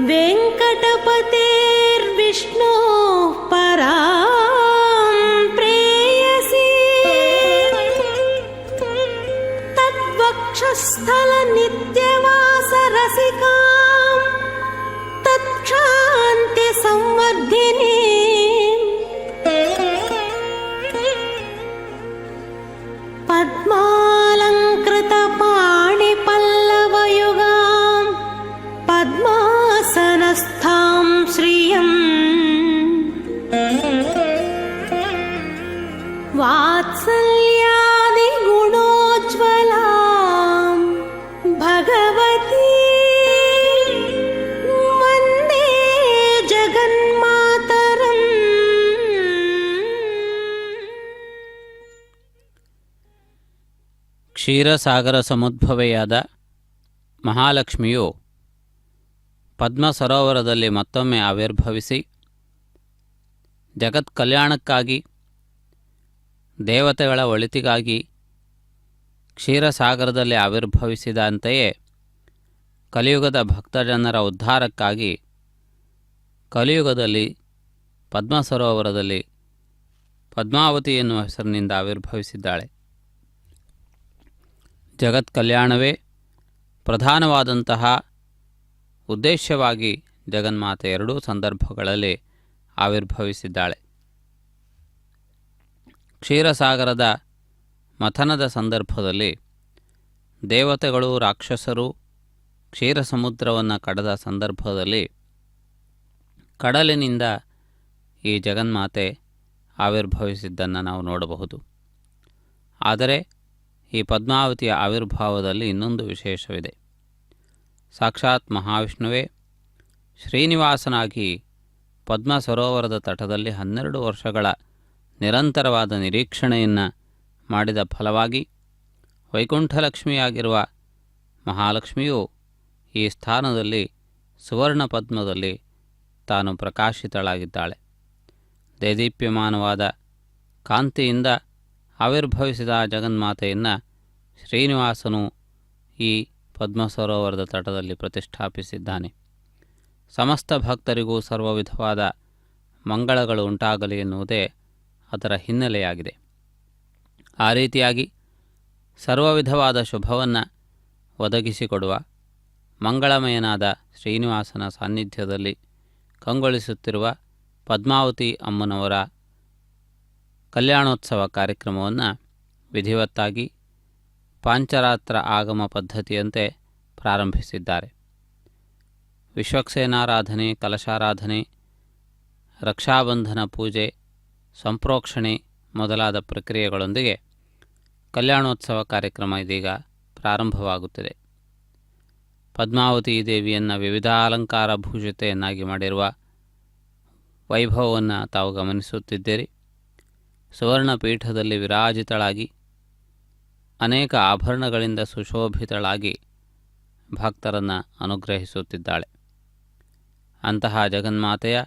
ವೆಂಕಟಪತೇರ್ವಿಷ್ಣೋಃ ಪರಾಂ ಪ್ರೇಯಸಿ ತದ್ವಕ್ಷಸ್ಥಲ ನಿತ್ಯವಾಸ ರಸಿಕಾಂ ತತ್ಕ್ಷಾಂತಿ ಸಂವರ್ಧಿನಿ ಪದ್ಮಾಲಂಕೃತ ಪಾಣಿ ಪಲ್ಲವಯುಗಾಂ ಪದ್ಮಾಸನಸ್ಥಾಂ ಶ್ರಿಯಂ ವಾತ್ಸಲ್ಯಾದಿ ಗುಣೋಜ್ವಲಾಂ ಭಗವತಿ ವಂದೇ ಜಗನ್ಮಾತರಂ. ಕ್ಷೀರಸಾಗರ ಸಮುದ್ಭವೆಯಾದ ಮಹಾಲಕ್ಷ್ಮಿಯು ಪದ್ಮ ಸರೋವರದಲ್ಲಿ ಮತ್ತೊಮ್ಮೆ ಆವಿರ್ಭವಿಸಿ ಜಗತ್ ಕಲ್ಯಾಣಕ್ಕಾಗಿ ದೇವತೆಗಳ ಒಳಿತಿಗಾಗಿ ಕ್ಷೀರಸಾಗರದಲ್ಲಿ ಆವಿರ್ಭವಿಸಿದಂತೆಯೇ ಕಲಿಯುಗದ ಭಕ್ತಜನರ ಉದ್ಧಾರಕ್ಕಾಗಿ ಕಲಿಯುಗದಲ್ಲಿ ಪದ್ಮ ಸರೋವರದಲ್ಲಿ ಪದ್ಮಾವತಿ ಎನ್ನುವ ಹೆಸರಿನಿಂದ ಆವಿರ್ಭವಿಸಿದ್ದಾಳೆ. ಜಗತ್ ಕಲ್ಯಾಣವೇ ಪ್ರಧಾನವಾದಂತಹ ಉದ್ದೇಶವಾಗಿ ಜಗನ್ಮಾತೆ ಎರಡೂ ಸಂದರ್ಭಗಳಲ್ಲಿ ಆವಿರ್ಭವಿಸಿದ್ದಾಳೆ. ಕ್ಷೀರಸಾಗರದ ಮಥನದ ಸಂದರ್ಭದಲ್ಲಿ ದೇವತೆಗಳು ರಾಕ್ಷಸರು ಕ್ಷೀರ ಸಮುದ್ರವನ್ನು ಕಡದ ಸಂದರ್ಭದಲ್ಲಿ ಕಡಲಿನಿಂದ ಈ ಜಗನ್ಮಾತೆ ಆವಿರ್ಭವಿಸಿದ್ದನ್ನು ನಾವು ನೋಡಬಹುದು. ಆದರೆ ಈ ಪದ್ಮಾವತಿಯ ಆವಿರ್ಭಾವದಲ್ಲಿ ಇನ್ನೊಂದು ವಿಶೇಷವಿದೆ. ಸಾಕ್ಷಾತ್ ಮಹಾವಿಷ್ಣುವೇ ಶ್ರೀನಿವಾಸನಾಗಿ ಪದ್ಮ ಸರೋವರದ ತಟದಲ್ಲಿ 12 ವರ್ಷಗಳ ನಿರಂತರವಾದ ನಿರೀಕ್ಷಣೆಯನ್ನು ಮಾಡಿದ ಫಲವಾಗಿ ವೈಕುಂಠಲಕ್ಷ್ಮಿಯಾಗಿರುವ ಮಹಾಲಕ್ಷ್ಮಿಯು ಈ ಸ್ಥಾನದಲ್ಲಿ ಸುವರ್ಣ ಪದ್ಮದಲ್ಲಿ ತಾನು ಪ್ರಕಾಶಿತಳಾಗಿದ್ದಾಳೆ. ದೇದೀಪ್ಯಮಾನವಾದ ಕಾಂತಿಯಿಂದ ಆವಿರ್ಭವಿಸಿದ ಜಗನ್ಮಾತೆಯನ್ನು ಶ್ರೀನಿವಾಸನು ಈ ಪದ್ಮ ಸರೋವರದ ತಟದಲ್ಲಿ ಪ್ರತಿಷ್ಠಾಪಿಸಿದ್ದಾನೆ. ಸಮಸ್ತ ಭಕ್ತರಿಗೂ ಸರ್ವ ವಿಧವಾದ ಮಂಗಳಗಳು ಉಂಟಾಗಲಿ ಎನ್ನುವುದೇ ಅದರ ಹಿನ್ನೆಲೆಯಾಗಿದೆ. ಆ ರೀತಿಯಾಗಿ ಸರ್ವ ವಿಧವಾದ ಶುಭವನ್ನು ಒದಗಿಸಿಕೊಡುವ ಮಂಗಳಮಯನಾದ ಶ್ರೀನಿವಾಸನ ಸಾನ್ನಿಧ್ಯದಲ್ಲಿ ಕಂಗೊಳಿಸುತ್ತಿರುವ ಪದ್ಮಾವತಿ ಅಮ್ಮನವರ ಕಲ್ಯಾಣೋತ್ಸವ ಕಾರ್ಯಕ್ರಮವನ್ನು ವಿಧಿವತ್ತಾಗಿ ಪಾಂಚರಾತ್ರ ಆಗಮ ಪದ್ಧತಿಯಂತೆ ಪ್ರಾರಂಭಿಸಿದ್ದಾರೆ. ವಿಶ್ವಕ್ಸೇನಾರಾಧನೆ, ಕಲಶಾರಾಧನೆ, ರಕ್ಷಾಬಂಧನ ಪೂಜೆ, ಸಂಪ್ರೋಕ್ಷಣೆ ಮೊದಲಾದ ಪ್ರಕ್ರಿಯೆಗಳೊಂದಿಗೆ ಕಲ್ಯಾಣೋತ್ಸವ ಕಾರ್ಯಕ್ರಮ ಇದೀಗ ಪ್ರಾರಂಭವಾಗುತ್ತಿದೆ. ಪದ್ಮಾವತಿ ದೇವಿಯನ್ನು ವಿವಿಧ ಅಲಂಕಾರ ಭೂಷಿತೆಯನ್ನಾಗಿ ಮಾಡಿರುವ ವೈಭವವನ್ನು ತಾವು ಗಮನಿಸುತ್ತಿದ್ದೀರಿ. ಸುವರ್ಣ ಪೀಠದಲ್ಲಿ ವಿರಾಜಿತಳಾಗಿ ಅನೇಕ ಆಭರಣಗಳಿಂದ ಸುಶೋಭಿತಳಾಗಿ ಭಕ್ತರನ್ನು ಅನುಗ್ರಹಿಸುತ್ತಿದ್ದಾಳೆ. ಅಂತಹ ಜಗನ್ಮಾತೆಯ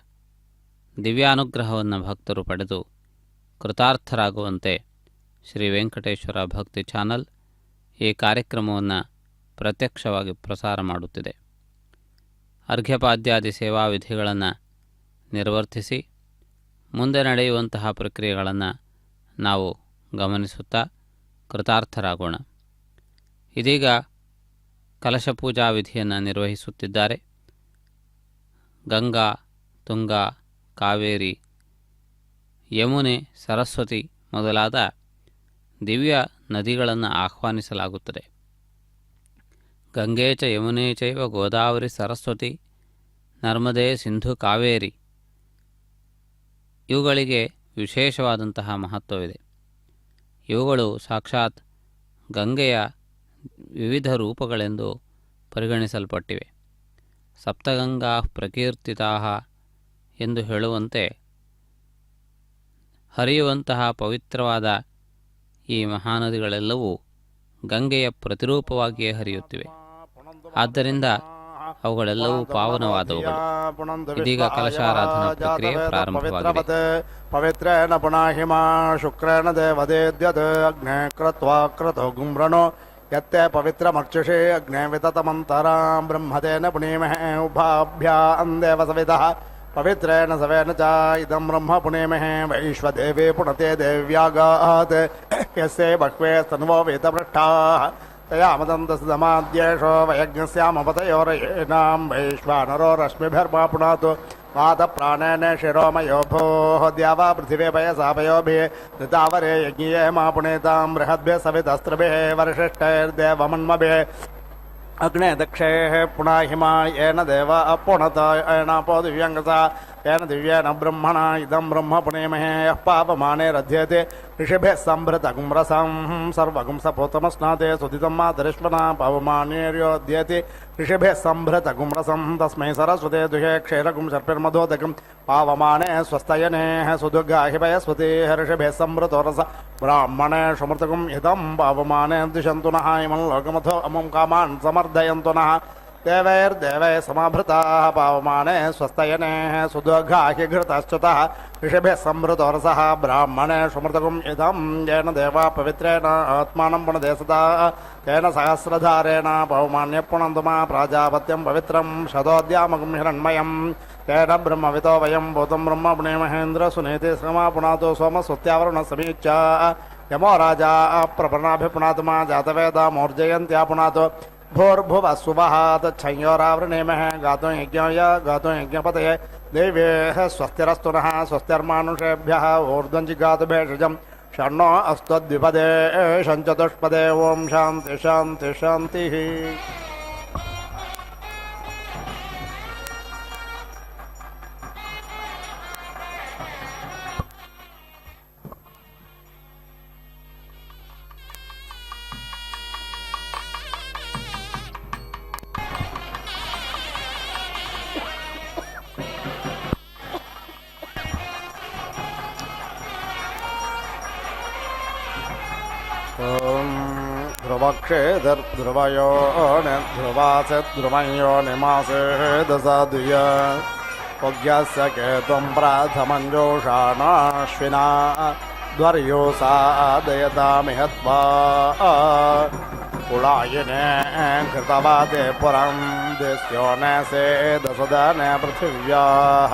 ದಿವ್ಯಾನುಗ್ರಹವನ್ನು ಭಕ್ತರು ಪಡೆದು ಕೃತಾರ್ಥರಾಗುವಂತೆ ಶ್ರೀ ವೆಂಕಟೇಶ್ವರ ಭಕ್ತಿ ಚಾನಲ್ ಈ ಕಾರ್ಯಕ್ರಮವನ್ನು ಪ್ರತ್ಯಕ್ಷವಾಗಿ ಪ್ರಸಾರ ಮಾಡುತ್ತಿದೆ. ಅರ್ಘ್ಯಪಾದ್ಯಾದಿ ಸೇವಾ ವಿಧಿಗಳನ್ನು ನಿರ್ವರ್ತಿಸಿ ಮುಂದೆ ನಡೆಯುವಂತಹ ಪ್ರಕ್ರಿಯೆಗಳನ್ನು ನಾವು ಗಮನಿಸುತ್ತಾ ಕೃತಾರ್ಥರಾಗೋಣ. ಇದೀಗ ಕಲಶಪೂಜಾ ವಿಧಿಯನ್ನು ನಿರ್ವಹಿಸುತ್ತಿದ್ದಾರೆ. ಗಂಗಾ, ತುಂಗಾ, ಕಾವೇರಿ, ಯಮುನೆ, ಸರಸ್ವತಿ ಮೊದಲಾದ ದಿವ್ಯ ನದಿಗಳನ್ನು ಆಹ್ವಾನಿಸಲಾಗುತ್ತದೆ. ಗಂಗೆ ಚ ಯಮುನೆ ಚೈವ ಗೋದಾವರಿ ಸರಸ್ವತಿ ನರ್ಮದೆ ಸಿಂಧು ಕಾವೇರಿ ಇವುಗಳಿಗೆ ವಿಶೇಷವಾದಂತಹ ಮಹತ್ವವಿದೆ. ಇವುಗಳು ಸಾಕ್ಷಾತ್ ಗಂಗೆಯ ವಿವಿಧ ರೂಪಗಳೆಂದು ಪರಿಗಣಿಸಲ್ಪಟ್ಟಿವೆ. ಸಪ್ತಗಂಗಾ ಪ್ರಕೀರ್ತಿತಾ ಎಂದು ಹೇಳುವಂತೆ ಹರಿಯುವಂತಹ ಪವಿತ್ರವಾದ ಈ ಮಹಾನದಿಗಳೆಲ್ಲವೂ ಗಂಗೆಯ ಪ್ರತಿರೂಪವಾಗಿಯೇ ಹರಿಯುತ್ತಿವೆ. ಆದ್ದರಿಂದ ಅವುಗಳೆಲ್ಲವೂ ಪಾವನವಾದವುಗಳು. ಇದೀಗ ಕಲಶಾರಾಧನಾ ಪ್ರಕ್ರಿಯೆ ಪ್ರಾರಂಭವಾಗಿದೆ. ಪವಿತ್ರೇಣ ಪುನಾಹಿಮಾ ಶುಕ್ರೇಣ ದೇವದೇದ್ಯತ್ ಅಗ್ನೇ ಕ್ರತ್ವಾ ಕ್ರತೋ ಗುಮ್ರಣೋ यत्ते पवित्रमर्चुषे अग्ने विततमन्तरां ब्रह्मतेन पुनीमहे उभाभ्यां देवसवितः पवित्रेण सवेन च इदं ब्रह्म पुनीमहे वैश्वदेवे पुनते देव्यागात् यस्य बह्वे स्तन्वो वेदपृष्ठाः तया मदन्तसमाद्येषो वयज्ञस्यामपतयोरयेनां वैश्वानरो रश्मिभिर्मा पुनातु वातप्राणेन शिरोमयो भोः द्यावा पृथिवे पयसा पयोभिः ऋतावरे यज्ञे मा पुनेतां बृहद्भिः सवितस्त्रभिः वरिष्ठैर्देवमन्मभिः अग्ने दक्षेः पुनाहिमा येन देव अपुणत येनापो दिव्यङ्गसा येन दिव्येन ब्रह्मणा इदं ब्रह्म पुनेमहे यः पापमाने रध्यते ऋषिभिः सम्भृतगुं रसं सर्वगुं सपोतमस्नाते सुदितं मातरिष्वना पावमानेर्योद्यते ऋषिभिः सम्भृतगुं रसं तस्मै सरस्वते दुहे क्षीरगुं सर्पिर्मधोदकं पावमाने स्वस्तयनेः सुदुर्गाहि वयस्वतेः ऋषिभिः सम्भृतो रस ब्राह्मणे सुमृतगुं हितं पावमाने दिशन्तु नः इमं लोकमथो अमुं कामान् समर्दयन्तु नः देवैर्देवैः समाभृताः पावमाने स्वस्तयनेः सुदुर्गाहि घृतश्चतः ऋषिभिः सम्भृतो रसः ब्राह्मणे सुमृतगुं इदं येन देवा पवित्रेण आत्मानं पुनदेशता तेन सहस्रधारेण पौमान्यः पुनन्तु मा प्राजापत्यं पवित्रं शतोद्यामगुं हिरण्मयं तेन ब्रह्मवितो वयं भूतं ब्रह्म पुनेमहेन्द्र सुनीति श्रमा पुनातो सोमस्वत्यावरुणः समीच्य यमो राजा प्रपन्नाभिपुनातु मा जातवेदा मूर्जयन्त्या पुनातो भूर्भुवः सुवः तच्छंयोरावृणेमः गातुं यज्ञाय गातुं यज्ञपतये देवेः स्वस्तिरस्तु नः स्वस्तिर्मानुषेभ्यः ऊर्ध्वं जिगातु भेषजं षण्णो अस्तद्विपदे षञ्चतुष्पदे ॐ शान्ति शान्ति शान्तिः ध्रुवक्षेदर्ध्रुवयो ध्रुवासद्ध्रुवयो निमासे दशादुय उग्यस्य केतुं प्राथमञ्जोषाणाश्विना द्वर्यो सादयतामिह त्वा कुलायिने कृतवाते पुरं दिस्यो नैसे दशदने पृथिव्याः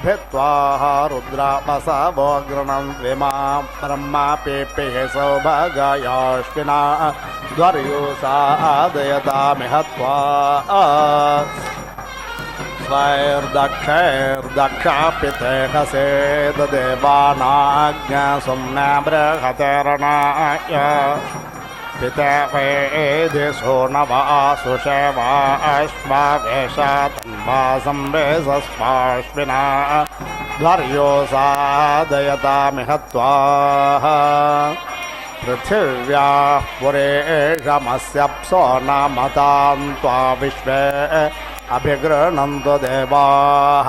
भित्वाः रुद्रापसवो गृणन्त्विमां ब्रह्मा पेपेः सौभगायाश्विना द्वर्यो सादयतामिह त्वा स्वैर्दक्षैर्दक्षापितेहसे देवानाज्ञसुम्ना बृहतेरणाय पितवेदिषो नवासुषेवा अश्वावेशा तन्वा संवेशस्वाश्विना द्वर्यो सादयतामिह त्वा पृथिव्याः पुरेशमस्यप्सो नामतां त्वा विश्वे अभिगृह्णन्तु देवाः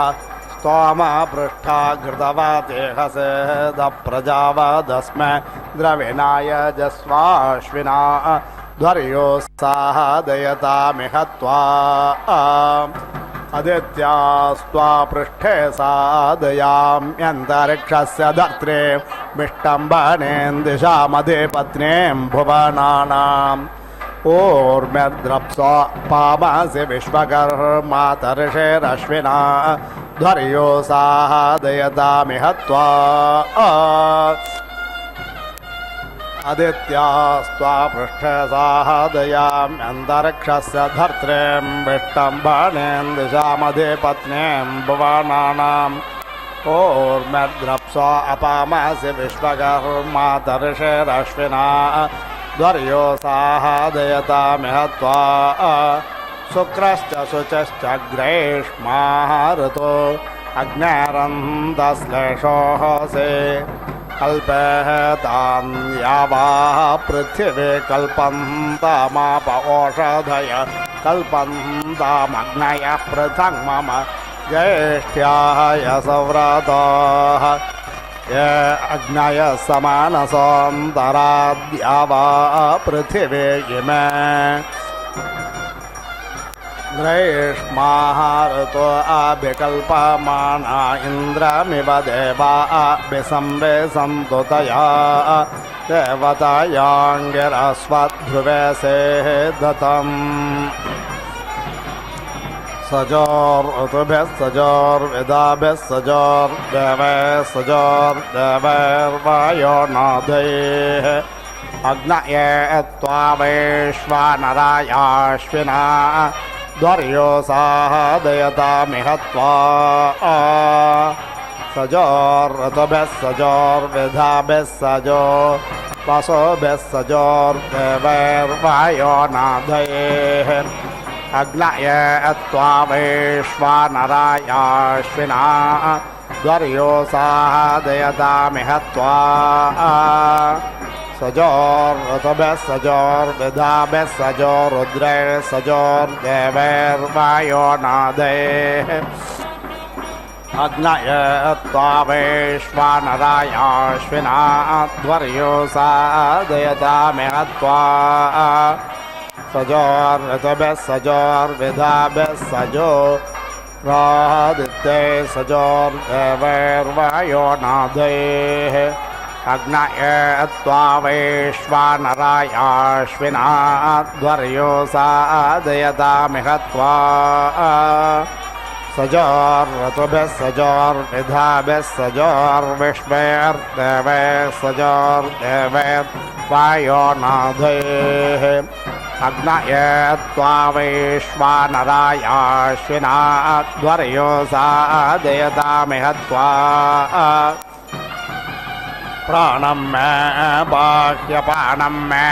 स्तोमपृष्ठा घृतवतेहसे दप्रजावदस्मै द्रविणाय जस्वाश्विना द्वर्यो सादयतामिह त्वा आदित्यास्त्वा पृष्ठे सादयाम्यन्तरिक्षस्य धर्त्रे विष्टम्भनेन्दिशामधिपत्नीं भुवनानाम् ऊर्मिर्द्रप्सो पामासि विश्वकर्मातर्षेरश्विना ध्वर्यो सादयतामिह त्वा आदित्यास्त्वा पृष्ठे सादयाम्यन्तरिक्षस्य धर्त्रीं विष्टम्भनेन्दिशामधिपत्नीं भुवनानाम् ऊर्मिर्द्रप्सो अपामासि विश्वकर्मातर्षेरश्विना द्वर्यो सादयतामिह त्वा शुक्रश्च शुचश्च ग्रीष्माः ऋतो अग्नेरन्तश्लेषोऽसे कल्पेः तान् यावाः पृथिवी कल्पन्तामाप ओषधय कल्पन्तामग्नयः पृथङ् मम ज्येष्ठ्याः यसव्रताः ये अग्नय समानसोऽन्तराद्या वा पृथिवी इमे ग्रैष्माः ऋतो अभिकल्पमाना इन्द्रमिव देवा अभिसंवेशन्तु तया देवतायाङ्गिरस्वध्रुवे सेदतम् सजोर्ऋतुभिः सजोर्विदाभिः सजोर्देवैः सजोर्देवैर्वायो नादैः अग्नये त्वा वैश्वानरायाश्विना द्वर्योऽसाः दयतामिह त्वा सजोर्ऋतुभिः सजोर्विदाभिः सजो वसुभिः सजोर्देवैर्वायो नादैः अग्नये त्वा वैश्वानरायाश्विना द्वर्योऽसाः दयतामिह त्वा सजोर्ऋतुभिः सजोर्विदाभिः सजोरुद्रैः सजोर्देवैर्वायो नादैः अग्नये त्वा वैश्वानरायाश्विना द्वर्योऽसाः दयतामिह त्वा सजोर्ऋतुभिः सजोर्विदाभिः सजोरादित्यैः सजोर्देवैर्वायो नादैः अग्नये त्वा वैश्वानरायाश्विना द्वर्योऽसाः दयतामिह त्वा सजोर्ऋतुभिः सजोर्विदाभिः सजोर्विश्वैर्देवैः सजोर्देवैर्वायो नादैः अग्नये त्वा वैश्वानरायाश्विना द्वर्योऽसाः दयतामिह त्वा प्राणं मे बाह्यपानं मे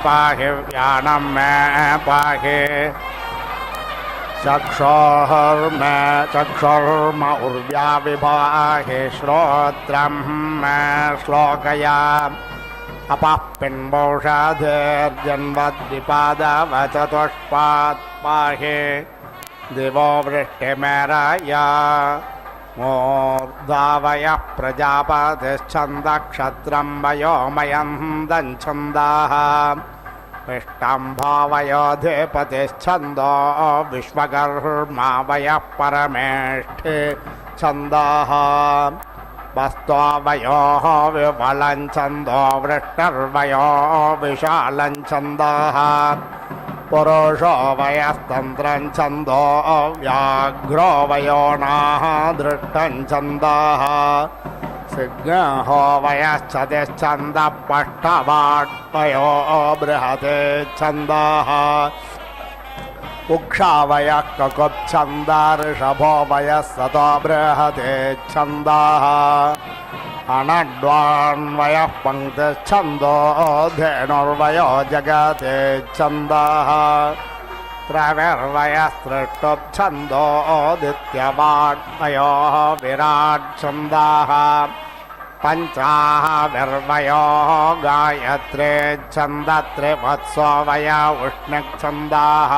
पाहि व्यानं मे पाहि चक्षुर्मे चक्षुर्म उर्व्या विभाहि श्रोत्रं मे श्लोकय अपः पिण्डौषधेर्जन्मद्विपादवचतुष्पात् पाहि दिवो वृष्टिमेरया मूर्धावयः प्रजापतिश्छन्दक्षत्रं वयोमयन्दं छन्दाः पिष्टं भावयोधिपतिश्छन्दो विश्वकर्मा वयः परमेष्ठि छन्दाः वस्त्ववयोः विफलं छन्दो वृष्टिर्वयो विशालं छन्दाः पुरुषो वयस्तन्त्रं छन्दो व्याघ्रो वयोनाः दृष्टं छन्दाः सिंहो वयश्चतिश्छन्दः पष्टवाट्वयो बृहते छन्दाः उक्षावयः ककुत्छन्दा ऋषभो वयः सतो बृहते छन्दाः अनड्वान्वयः पङ्क्तिश्छन्दो धेनुर्वयो जगते छन्दाः त्रविर्वयस्तृष्टुप्छन्दो दित्यवाट्वयो विराट् छन्दाः पञ्चाविर्वयो गायत्रे छन्दत्रिवत्सो वय उष्णिक्छन्दाः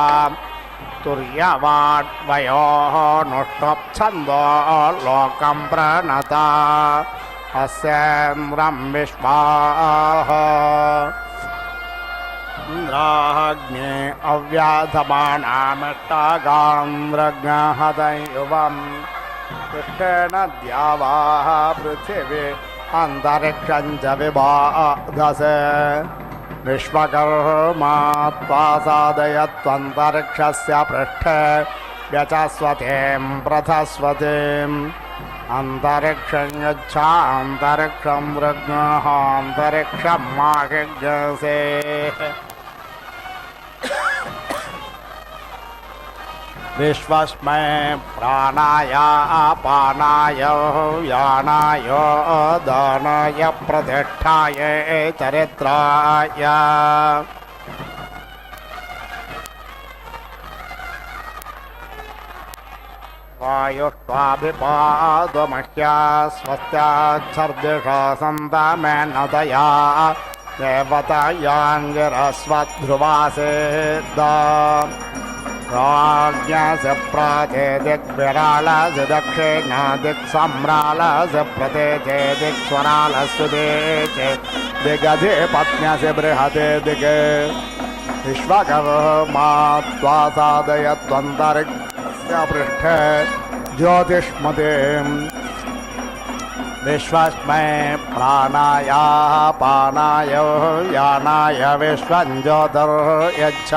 तुर्यवाट्वयोः नुष्टुप्छन्दो लोकं प्रणता अस्येन्द्रं विश्वाः इन्द्राग्ने अव्याधमानामिष्टागान्द्रज्ञहतयुवं कृष्णेन द्यावाः पृथिवी अन्तरिक्षं च विबाधसे विश्वकर्मा त्वा साधयत्वन्तरिक्षस्य पृष्ठे व्यचस्वतीं प्रथस्वतीम् अन्तरिक्षं गच्छान्तरिक्षं वृग्नः अन्तरिक्षं माहिज्ञसे विश्वस्मै प्राणाय अपानाय यानाय दानाय प्रतिष्ठाय चरित्राय वायुष्वाभिपादमह्या स्वस्त्याच्छर्दिषा सन्तमेनतया देवतायाङ्गिरस्वध्रुवासेदा राज्ञस्य प्राचे दिग्विरालस्य दक्षिणादिक्सम्रालस्य प्रतेचे दिक्स्वरालस्य देचे दिगधिपत्न्यस्य बृहते दिगे विश्वकर्मा त्वा साधयत्वन्तरिक्षस्य पृष्ठे ज्योतिष्मते विश्वस्मै प्राणाय पानाय यानाय विश्वं ज्योतिर्यच्छ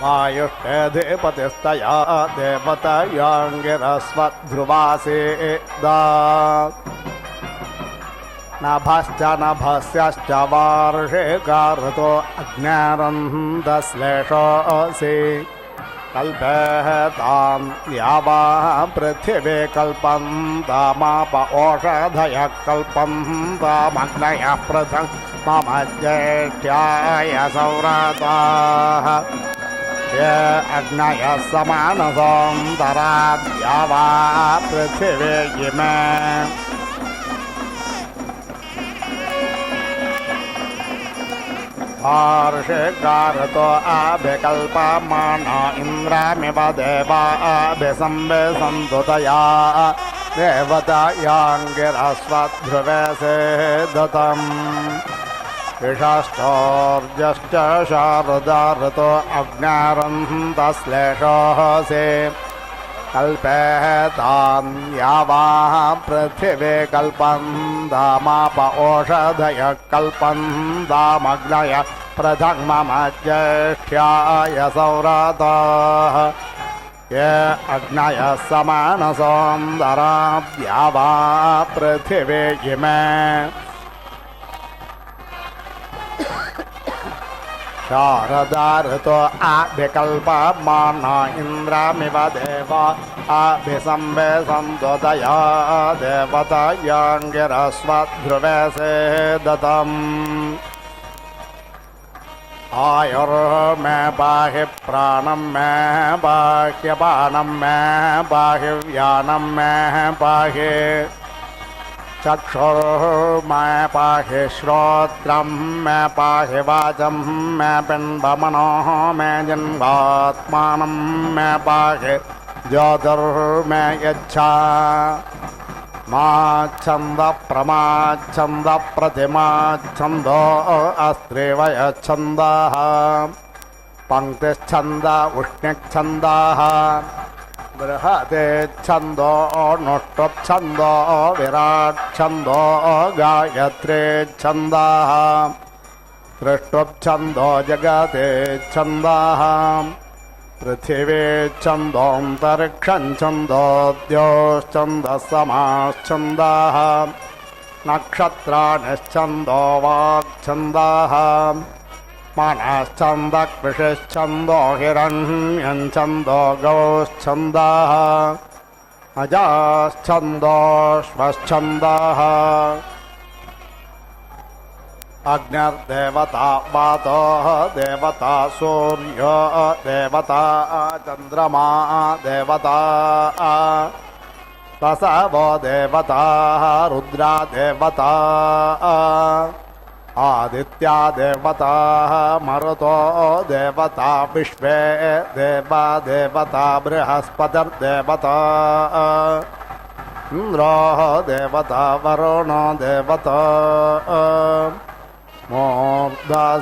वायुष्ठेधिपतिस्तया देवतयांगिरस्वध्रुवासेदा नभश्च नभस्यश्च वार्षिकाऋतो अग्निरन्धश्लेषोऽसि कल्पेतां यावा पृथिवी कल्पन्तामाप ओषधयः कल्पन्तामग्नयः पृथङ् मम ज्येष्ठ्याय सौरताः ये अग्नयः समानसोऽन्तराद्या वा पृथिवी इमे वार्षिकाऋतो अभिकल्पमाण इन्द्रामिव देवा अभिसंवेशन्तु तया देवतायांगिरस्वध्रुवे सेदतम् विषश्चोर्जश्च शारदाऋतो अग्निरन्धश्लेषोऽसि कल्पेतां यावा पृथिवी कल्पन्तामाप ओषधयः कल्पन्तामग्नयः पृथङ् मम ज्येष्ठ्याय सौरताः ये अग्नयः समानसोऽन्तराद्या वा पृथिवी इमे शारदाऋतो अभिकल्पमाण इन्द्रामिव देवा अभिसंवेशन्तु तया देवतायांगिरस्वध्रुवे सेदतम् आयुर्मे पाहि प्राणं मे बाह्यपानं मे बाह्यव्यानं मे पाहि चक्षुर्मे पाहि श्रोत्रं मे पाहि वाचं मे पिण्डमनोः मे जिह्वात्मानं मे पाहि ज्योतिर्मे यच्छ माच्छन्दः प्रमाच्छन्दः प्रतिमाच्छन्दो अस्त्रेवयच्छन्दः पङ्क्तिश्छन्द उष्णिच्छन्दः बृहते छन्दो नुष्टुप्छन्दो विराट्छन्दो गायत्रे छन्दः दृष्टुप्छन्दो जगते छन्दः पृथिवी छन्दोऽन्तरिक्षं छन्दोऽद्योश्छन्दः समाश्छन्दः नक्षत्राणिश्छन्दो वाक्छन्दः मनश्छन्दः कृषिश्छन्दो हिरण्यं छन्दो गौश्छन्दः अजाश्छन्दोऽश्वश्छन्दः अग्निर्देवता वातो देवता सूर्यो देवता चन्द्रमा देवता वसवो देवता रुद्रा देवता आदित्या देवता मरुतो देवता विश्वे देवा देवता बृहस्पतिर्देवता इन्द्रो देवता वरुणो देवता मूर्धासिराड्ध्रुवासि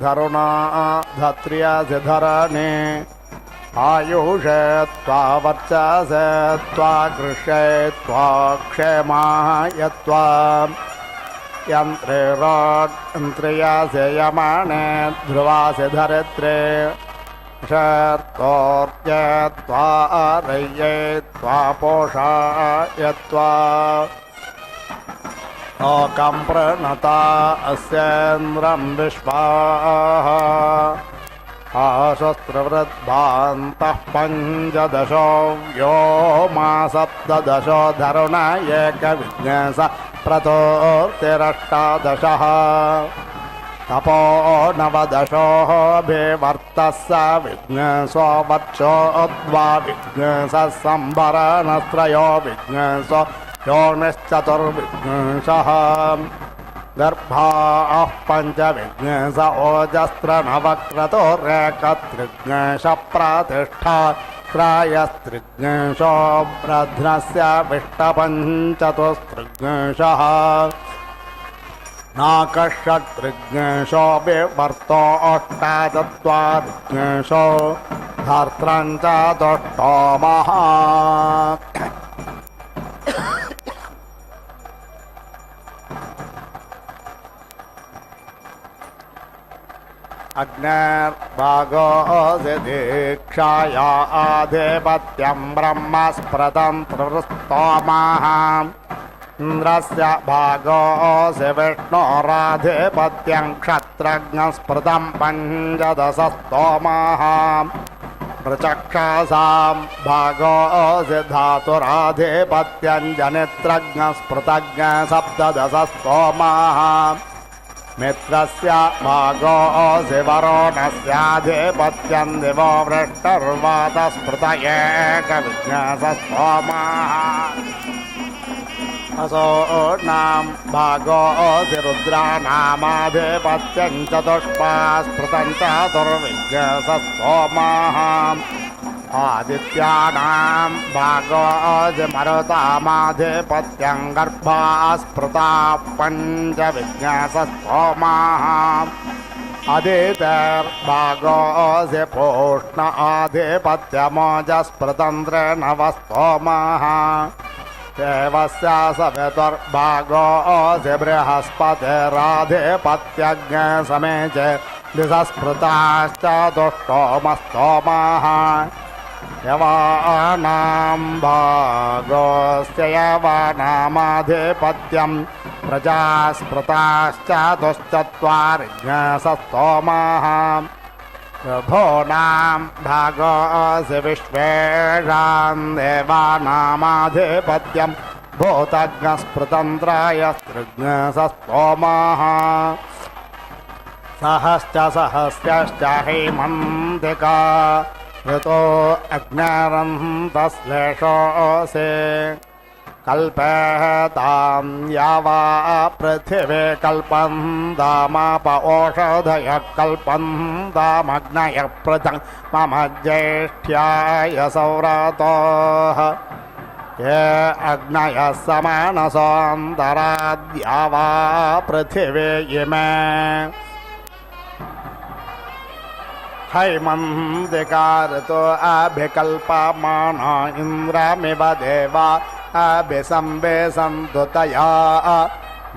धरुणा धत्र्यासि धरणे आयुषे त्वा वर्चसे त्वा कृष्ये त्वा क्षेमाय त्वा यन्त्रिराड्यन्त्रियासि यमाने ध्रुवासि धरित्रे शर्तोर्ये त्वा रय्ये त्वा पोषाय त्वा लोकं प्रणता अस्येन्द्रं विश्वाः आशस्त्रवृद्धान्तः पञ्चदशो व्योमा सप्तदशो धरुण एकविज्ञास प्रतोर्तिरष्टादशः तपो नवदशोऽभिवर्तः स विज्ञासो वर्षो द्वाविज्ञासः संवरणस्त्रयो विज्ञासो योनिश्चतुर्विज्ञासः गर्भाः पञ्चविज्ञास ओजस्त्रनवक्रतो रेकत्रिज्ञास प्रातिष्ठा त्रयस्त्रिज्ञेशो ब्रध्नस्य विष्टपञ्चतुस्त्रिज्ञेशः नाकषट्त्रिज्ञेशो विवर्तो अष्टाचत्वारिज्ञेशो धार्त्रं च दुष्टोमः अग्निर्भागोऽसि दीक्षाया आधिपत्यं ब्रह्मस्पृतं त्रिस्तोमः इन्द्रस्य भागोऽसि विष्णोराधिपत्यं क्षत्रज्ञस्पृतं पञ्चदशस्तोमः प्रचक्षसां भागोऽसि धातुराधिपत्यं जनित्रज्ञस्पृतज्ञ सप्तदशस्तोमः मित्रस्य भागोऽसि वरुणस्याधिपत्यं दिवो वृष्टिर्वातस्पृत एकविज्ञासस्तोमः असोऽर्णां भागोऽसि रुद्राणामाधिपत्यं चतुष्पास्पृतं चतुर्विज्ञासस्तोमः आदित्यानां भागोऽसि मरुतामाधिपत्यं गर्भास्पृता पञ्चविज्ञासस्तोमः अदितेर्भागोऽसि पूष्ण आधिपत्यमोजस्पृतं त्रिनवस्तोमः देवस्य सवितुर्भागोऽसि बृहस्पतिराधिपत्यज्ञ समे च दिशस्पृताश्च दुष्टोमस्तोमः यवानां भागोऽस्य यवानामाधिपत्यं प्रजास्पृताश्च दुश्चत्वारिज्ञासस्तोमः प्रभूनां भागोऽसि विश्वेषां देवानामाधिपत्यं भूतज्ञस्पृतं त्रयस्त्रिज्ञासस्तोमः सहश्च सहस्यश्च हेमन्तिका ऋतो अग्निरन्तश्लेषोऽसि कल्पेतां यावा पृथिवी कल्पन्तामाप ओषधयः कल्पन्तामग्नयः पृथङ् मम ज्येष्ठ्याय सौरतोः ये अग्नयः समानसोऽन्तराद्यावा पृथिवी इमे हैमन्तिका ऋतो अभिकल्पमाना इन्द्रमिव देवा अभिसंवेशन्तु तया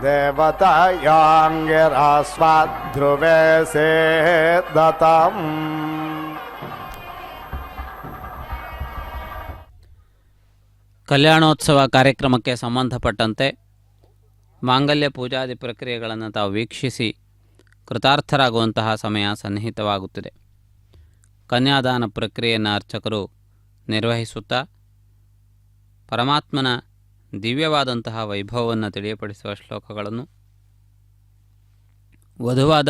देवतायाङ्गिरास्वाध्रुवे सेदतम् ಕಲ್ಯಾಣೋತ್ಸವ ಕಾರ್ಯಕ್ರಮಕ್ಕೆ ಸಂಬಂಧಪಟ್ಟಂತೆ ಮಾಂಗಲ್ಯ ಪೂಜಾದಿ ಪ್ರಕ್ರಿಯೆಗಳನ್ನು ತಾವು ವೀಕ್ಷಿಸಿ ಕೃತಾರ್ಥರಾಗುವಂತಹ ಸಮಯ ಸನ್ನಿಹಿತವಾಗುತ್ತಿದೆ. ಕನ್ಯಾದಾನ ಪ್ರಕ್ರಿಯೆಯನ್ನು ಅರ್ಚಕರು ನಿರ್ವಹಿಸುತ್ತಾ ಪರಮಾತ್ಮನ ದಿವ್ಯವಾದಂತಹ ವೈಭವವನ್ನು ತಿಳಿಯಪಡಿಸುವ ಶ್ಲೋಕಗಳನ್ನು, ವಧುವಾದ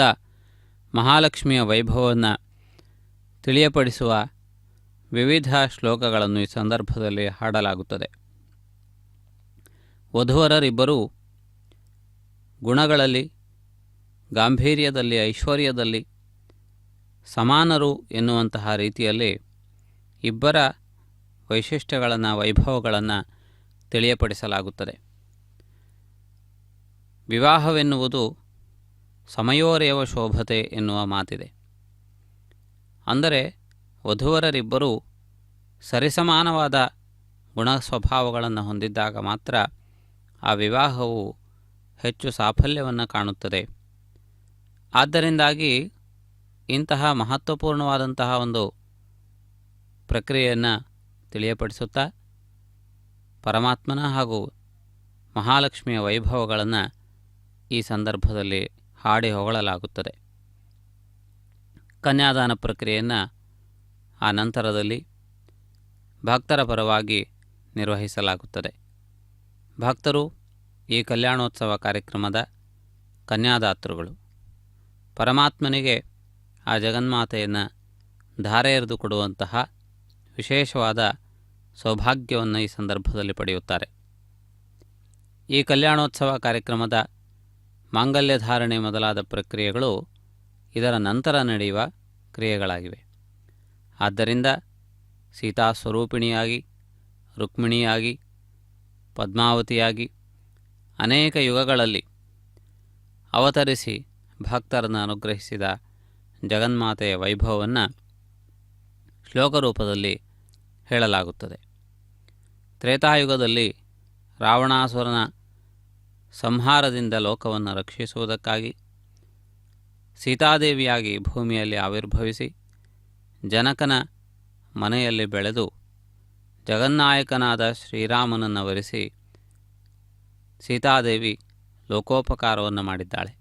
ಮಹಾಲಕ್ಷ್ಮಿಯ ವೈಭವವನ್ನು ತಿಳಿಯಪಡಿಸುವ ವಿವಿಧ ಶ್ಲೋಕಗಳನ್ನು ಈ ಸಂದರ್ಭದಲ್ಲಿ ಹಾಡಲಾಗುತ್ತದೆ. ವಧುವರರಿಬ್ಬರೂ ಗುಣಗಳಲ್ಲಿ, ಗಾಂಭೀರ್ಯದಲ್ಲಿ, ಐಶ್ವರ್ಯದಲ್ಲಿ ಸಮಾನರು ಎನ್ನುವಂತಹ ರೀತಿಯಲ್ಲಿ ಇಬ್ಬರ ವೈಶಿಷ್ಟ್ಯಗಳನ್ನು, ವೈಭವಗಳನ್ನು ತಿಳಿಯಪಡಿಸಲಾಗುತ್ತದೆ. ವಿವಾಹವೆನ್ನುವುದು ಸಮಯೋರೇವ ಶೋಭತೆ ಎನ್ನುವ ಮಾತಿದೆ. ಅಂದರೆ ವಧುವರರಿಬ್ಬರೂ ಸರಿಸಮಾನವಾದ ಗುಣ ಸ್ವಭಾವಗಳನ್ನು ಹೊಂದಿದ್ದಾಗ ಮಾತ್ರ ಆ ವಿವಾಹವು ಹೆಚ್ಚು ಸಾಫಲ್ಯವನ್ನು ಕಾಣುತ್ತದೆ. ಆದ್ದರಿಂದಾಗಿ ಇಂತಹ ಮಹತ್ವಪೂರ್ಣವಾದಂತಹ ಒಂದು ಪ್ರಕ್ರಿಯೆಯನ್ನು ತಿಳಿಯಪಡಿಸುತ್ತಾ ಪರಮಾತ್ಮನ ಹಾಗೂ ಮಹಾಲಕ್ಷ್ಮಿಯ ವೈಭವಗಳನ್ನು ಈ ಸಂದರ್ಭದಲ್ಲಿ ಹಾಡಿ ಹೊಗಳಲಾಗುತ್ತದೆ. ಕನ್ಯಾದಾನ ಪ್ರಕ್ರಿಯೆಯನ್ನು ಆ ನಂತರದಲ್ಲಿ ಭಕ್ತರ ಪರವಾಗಿ ನಿರ್ವಹಿಸಲಾಗುತ್ತದೆ. ಭಕ್ತರು ಈ ಕಲ್ಯಾಣೋತ್ಸವ ಕಾರ್ಯಕ್ರಮದ ಕನ್ಯಾದಾತೃಗಳು. ಪರಮಾತ್ಮನಿಗೆ ಆ ಜಗನ್ಮಾತೆಯನ್ನು ಧಾರೆ ಎರೆದು ಕೊಡುವಂತಹ ವಿಶೇಷವಾದ ಸೌಭಾಗ್ಯವನ್ನು ಈ ಸಂದರ್ಭದಲ್ಲಿ ಪಡೆಯುತ್ತಾರೆ. ಈ ಕಲ್ಯಾಣೋತ್ಸವ ಕಾರ್ಯಕ್ರಮದ ಮಾಂಗಲ್ಯ ಧಾರಣೆ ಮೊದಲಾದ ಪ್ರಕ್ರಿಯೆಗಳು ಇದರ ನಂತರ ನಡೆಯುವ ಕ್ರಿಯೆಗಳಾಗಿವೆ. ಆದ್ದರಿಂದ ಸೀತಾ ಸ್ವರೂಪಿಣಿಯಾಗಿ, ರುಕ್ಮಿಣಿಯಾಗಿ, ಪದ್ಮಾವತಿಯಾಗಿ ಅನೇಕ ಯುಗಗಳಲ್ಲಿ ಅವತರಿಸಿ ಭಕ್ತರನ್ನು ಅನುಗ್ರಹಿಸಿದ ಜಗನ್ಮಾತೆಯ ವೈಭವವನ್ನು ಶ್ಲೋಕರೂಪದಲ್ಲಿ ಹೇಳಲಾಗುತ್ತದೆ. ತ್ರೇತಾಯುಗದಲ್ಲಿ ರಾವಣಾಸುರನ ಸಂಹಾರದಿಂದ ಲೋಕವನ್ನು ರಕ್ಷಿಸುವುದಕ್ಕಾಗಿ ಸೀತಾದೇವಿಯಾಗಿ ಭೂಮಿಯಲ್ಲಿ ಆವಿರ್ಭವಿಸಿ ಜನಕನ ಮನೆಯಲ್ಲಿ ಬೆಳೆದು ಜಗನ್ನಾಯಕನಾದ ಶ್ರೀರಾಮನನ್ನು ವರಿಸಿ ಸೀತಾದೇವಿ ಲೋಕೋಪಕಾರವನ್ನು ಮಾಡಿದ್ದಾಳೆ.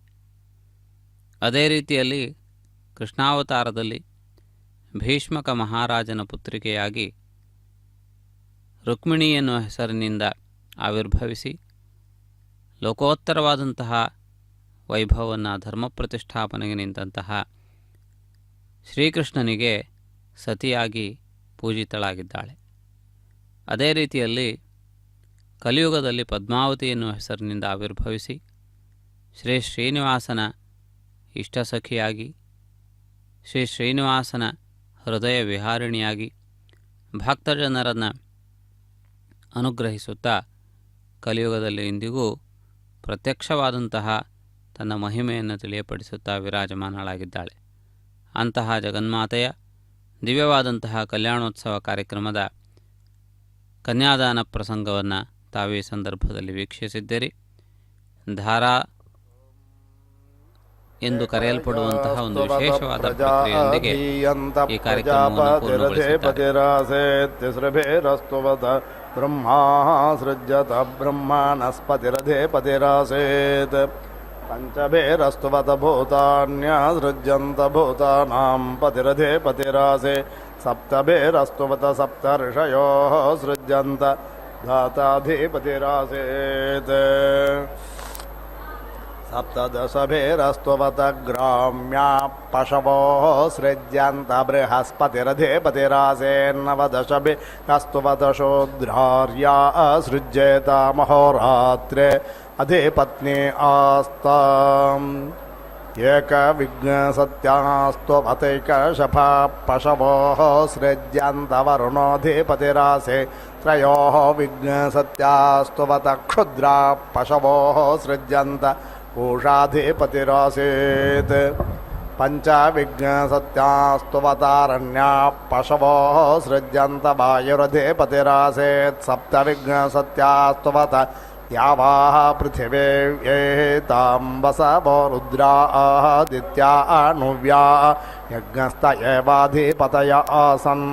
ಅದೇ ರೀತಿಯಲ್ಲಿ ಕೃಷ್ಣಾವತಾರದಲ್ಲಿ ಭೀಷ್ಮಕ ಮಹಾರಾಜನ ಪುತ್ರಿಕೆಯಾಗಿ ರುಕ್ಮಿಣಿ ಎನ್ನುವ ಹೆಸರಿನಿಂದ ಆವಿರ್ಭವಿಸಿ ಲೋಕೋತ್ತರವಾದಂತಹ ವೈಭವವನ್ನು ಧರ್ಮ ಪ್ರತಿಷ್ಠಾಪನೆಗೆ ನಿಂತಹ ಶ್ರೀಕೃಷ್ಣನಿಗೆ ಸತಿಯಾಗಿ ಪೂಜಿತಳಾಗಿದ್ದಾಳೆ. ಅದೇ ರೀತಿಯಲ್ಲಿ ಕಲಿಯುಗದಲ್ಲಿ ಪದ್ಮಾವತಿ ಎನ್ನುವ ಹೆಸರಿನಿಂದ ಆವಿರ್ಭವಿಸಿ ಶ್ರೀನಿವಾಸನ ಇಷ್ಟಸಖಿಯಾಗಿ, ಶ್ರೀನಿವಾಸನ ಹೃದಯ ವಿಹಾರಿಣಿಯಾಗಿ ಭಕ್ತಜನರನ್ನು ಅನುಗ್ರಹಿಸುತ್ತಾ ಕಲಿಯುಗದಲ್ಲಿ ಇಂದಿಗೂ ಪ್ರತ್ಯಕ್ಷವಾದಂತಹ ತನ್ನ ಮಹಿಮೆಯನ್ನು ತಿಳಿಯಪಡಿಸುತ್ತಾ ವಿರಾಜಮಾನಳಾಗಿದ್ದಾಳೆ. ಅಂತಹ ಜಗನ್ಮಾತೆಯ ದಿವ್ಯವಾದಂತಹ ಕಲ್ಯಾಣೋತ್ಸವ ಕಾರ್ಯಕ್ರಮದ ಕನ್ಯಾದಾನ ಪ್ರಸಂಗವನ್ನು ತಾವೇ ಸಂದರ್ಭದಲ್ಲಿ ವೀಕ್ಷಿಸಿದ್ದೀರಿ. ಧಾರಾ ಎಂದು ಕರೆಯಲ್ಪಡುವಂತಹ ಒಂದು ವಿಶೇಷವಾದ ಪ್ರಕ್ರಿಯೆಯೊಂದಿಗೆ ಈ ಕಾರ್ಯಕ್ರಮವನ್ನು ಪೂರ್ಣಗೊಳಿಸಿದ್ದಾರೆ. ಬ್ರಹ್ಮಾ ಸೃಜ್ಯತ ಬ್ರಹ್ಮಣಸ್ಪತಿರಧೇಪತಿರಾಸೇತ್ ಪಂಚಭೇರಸ್ತುವತ ಭೂತಾನ್ಯ ಸೃಜ್ಯಂತ ಭೂತಾನಾಂ ಪತಿರಧೇಪತಿರಾಸೆ ಸಪ್ತಭೇರಸ್ತುವತ ಸಪ್ತರ್ಷಯೋ ಸೃಜ್ಯಂತ ಧಾತಾಧಿಪತಿರಾಸೇತ್ ಸಪ್ತದಶಭೇರಸ್ತುವತ ಗ್ರಾಮ್ಯಾ ಪಶವೋ ಸೃಜ್ಯಂತ ಬೃಹಸ್ಪತಿರಧೇಪತಿರಾಸೇನ್ನವದಶಭೇರಸ್ತುವತ ಶೂದ್ರಾರ್ಯಾ ಸೃಜ್ಯೇತ ಮಹೋರಾತ್ರೆ ಅಧಿಪತ್ನಿ ಆಸ್ತಾಂ ಏಕವಿಘ್ನಸತ್ಯಾಸ್ತ್ವತೈಕಶಫಾ ಪಶವೋ ಸೃಜ್ಯಂತ ವರುಣೋಧಿಪತಿರಾಸೆ ತ್ರಯೋ ವಿಘ್ನಸತ್ಯಾಸ್ತ್ವತ ಕ್ಷುದ್ರಾ ಪಶವೋ ಸೃಜ್ಯಂತ ಕೂಷಾಧಿಪತಿರಾಸೇತ್ ಪಂಚವಿಘ್ನಸತ್ಯಾಸ್ತ್ವತಾರಣ್ಯಾ ಪಶವೋ ಸೃಜ್ಯಂತ ವಾಯುರಧಿಪತಿರಾಸೇತ್ ಸಪ್ತವಿಘ್ನಸತ್ಯಾಸ್ತ್ವತ ಯಾವಾಹ ಪೃಥಿವೇ ಏತಾಂ ವಸವೋ ರುದ್ರಾದಿತ್ಯಾ ಅನುವ್ಯಾ ಯಜ್ಞಸ್ತ ಏವಾಧಿಪತಯ ಆಸನ್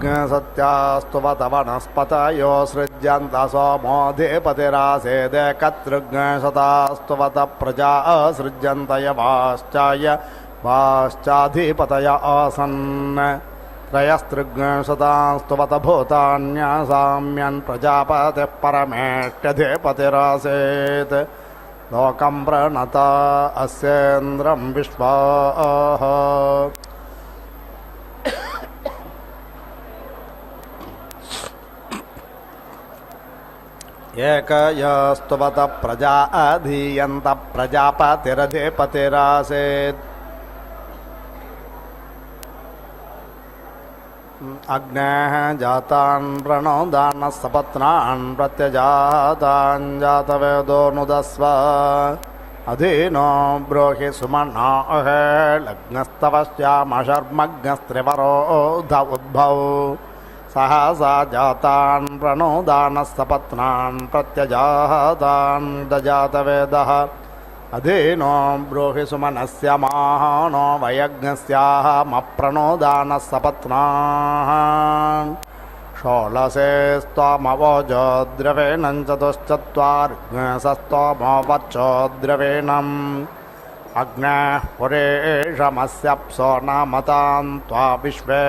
ನವವಿಘ್ನಸತ್ಯಾಸ್ತುವತ ವನಸ್ಪತಯೋ ಸೃಜ್ಯಂತ ಸೋಮೋಧಿಪತಿರಾಸೇದೇಕತ್ರಿಘ್ನಶತಾಸ್ತುವತ ಪ್ರಜಾ ಸೃಜ್ಯಂತ ವಾಶ್ಚಾಧಿಪತಯ ಆಸನ್ ತ್ರಯಸ್ತ್ರಿಘ್ನಶತಾಸ್ತುವತ ಭೂತಾನ್ಯ ಸಾಮ್ಯನ್ ಪ್ರಜಾಪತಿಃ ಪರಮೇಷ್ಠ್ಯಧಿಪತಿರಾಸೇತ್ ಲೋಕಂ ಪ್ರಣತ ಅಸ್ಯೇಂದ್ರಂ ವಿಶ್ವಾಹ ಏಕಯಸ್ತುವತ ಪ್ರಜಾ ಅಧೀಯಂತ ಪ್ರಜಾಪತಿರಧಿಪತಿರಾಸೇತ್ ಅಗ್ನೇಃ ಜಾತಾನ್ ಪ್ರಣೋದಾನ ಸಪತ್ನಾನ್ ಪ್ರತ್ಯಜಾತಾನ್ ಜಾತವೇದೋ ನುದಸ್ವ ಅಧೀನೋ ಬ್ರೋಹಿ ಸುಮನ್ನಾ ಲಗ್ನಸ್ತವಶ್ಯಾಮಶರ್ಮಗ್ನಸ್ತ್ರಿವರೋಧ ಉದ್ಭೌ ಸಹಸಾ ಜಾತಾನ್ ಪ್ರಣೋದಾನ ಸಪತ್ನಾನ್ ಪ್ರತ್ಯಜಾತಾನ್ ದಜಾತವೇದಃ ಅಧೀನೋ ಬ್ರೋಹಿ ಸುಮನಸ್ಯ ಮಾಹಾನೋ ವಯಜ್ಞಸ್ಯಾಹಮಪ್ರಣೋದಾನ ಸಪತ್ನಾಃ ಷೋಳಸೆ ಸ್ತೋಮವೋಜೋ ದ್ರವೇಣಂ ಚತುಶ್ಚತ್ವಾರ್ಗ್ನಸಸ್ತೋಮೋ ವಚ್ಚೋ ದ್ರವೇಣಂ ಅಗ್ನೇಃ ಪುರೇಷಮಸ್ಯಪ್ಸೋ ನಾಮತಾನ್ ತ್ವಾ ವಿಶ್ವೇ